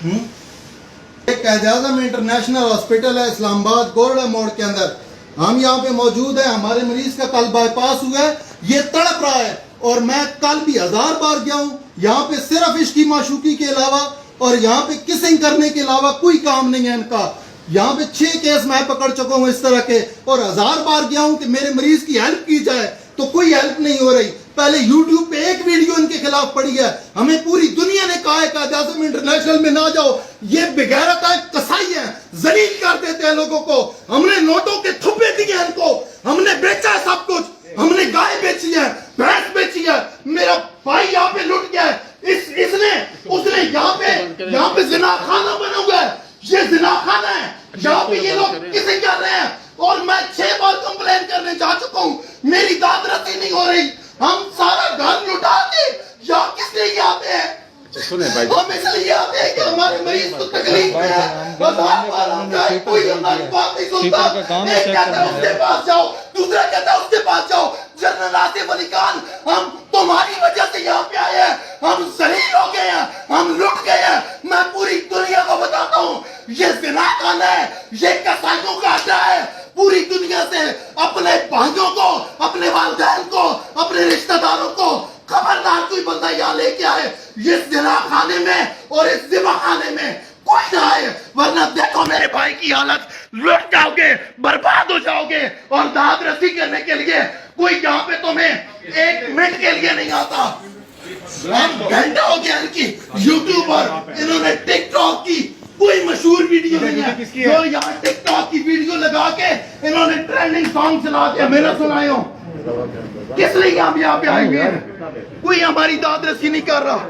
ایک Quaid Azam international hospital ہے اسلام آباد گورڈا موڑ کے اندر، ہم یہاں پہ موجود ہیں. ہمارے مریض کا کل بائی پاس ہوا ہے، یہ تڑپ رہا ہے، اور میں کل بھی 1000 بار گیا ہوں. یہاں پہ صرف عشقی معشوقی کے علاوہ اور یہاں پہ کسنگ کرنے کے علاوہ کوئی کام نہیں ہے ان کا. یہاں پہ 6 کیس میں پکڑ چکا ہوں اس طرح کے، اور 1000 بار گیا ہوں کہ میرے مریض کی ہیلپ کی جائے تو کوئی ہیلپ نہیں ہو رہی. پہلے یوٹیوب پہ ایک ویڈیو ان کے خلاف پڑی ہے، ہمیں پوری دنیا نے کہا ہے کہ قائد اعظم انٹرنیشنل میں نہ جاؤ، یہ بغیرت ہے، کسائی ہے، ذلیل کر دیتے ہیں لوگوں کو. ہم نے نوٹوں کے تھپے دیے ان کو، ہم نے بیچا ہے سب کچھ، ہم نے گائے بیچی ہے، بھینس بیچی ہے. میرا بھائی یہاں پہ لٹ گیا ہے، اس نے یہاں پہ زنا خانہ بنا ہوا ہے، یہ زنا خانہ ہے. یہاں پہ یہ لوگ کسے کر رہے ہیں، اور میں 6 بار کمپلین کرنے جا چکا ہوں، میری داد رسی نہیں ہو رہی. ہم سارا گھر لٹا کے یا کس لیے آتے ہیں؟ ہم اس لیے آتے ہیں کہ ہمارے مریض کو تکلیف ہے، کوئی ہماری بات نہیں سنتا. ایک کہتا ہے اس کے پاس جاؤ، دوسرا کہتا ہے اس کے پاس جاؤ. جنرل آصف علی خان، ہم تمہاری وجہ سے یہاں پہ آئے ہیں، ہم ذلیل ہو گئے ہیں، ہم لٹ گئے ہیں. میں پوری دنیا کو بتاتا ہوں یہ زنا خانہ ہے، یہ کسائیوں کا اڈا ہے. پوری دنیا سے اپنے بھائیوں کو، اپنے والدین کو، اپنے رشتہ داروں کو خبردار کوئی بندہ یہاں لے کے آئے یہ زنا خانے میں اور اس ذبح خانے میں کوئی نہ آئے، ورنہ دیکھو میرے بھائی کی حالت، لٹ جاؤ گے، برباد ہو جاؤ گے. اور داد رسی کرنے کے لیے کوئی یہاں پہ تمہیں 1 منٹ کے لیے نہیں آتا. گھنٹہ ہو گیا ان کی یوٹیوب پر، انہوں نے ٹک ٹاک کی کوئی مشہور ویڈیو نہیں ہے جو یہاں ٹک ٹاک کی ویڈیو لگا کے انہوں نے ٹرینڈنگ سانگ چلا دیا. میرا سنائے ہو کس لیے ہم یہاں پہ آئے ہوئے ہیں؟ کوئی ہماری داد رسی نہیں کر رہا.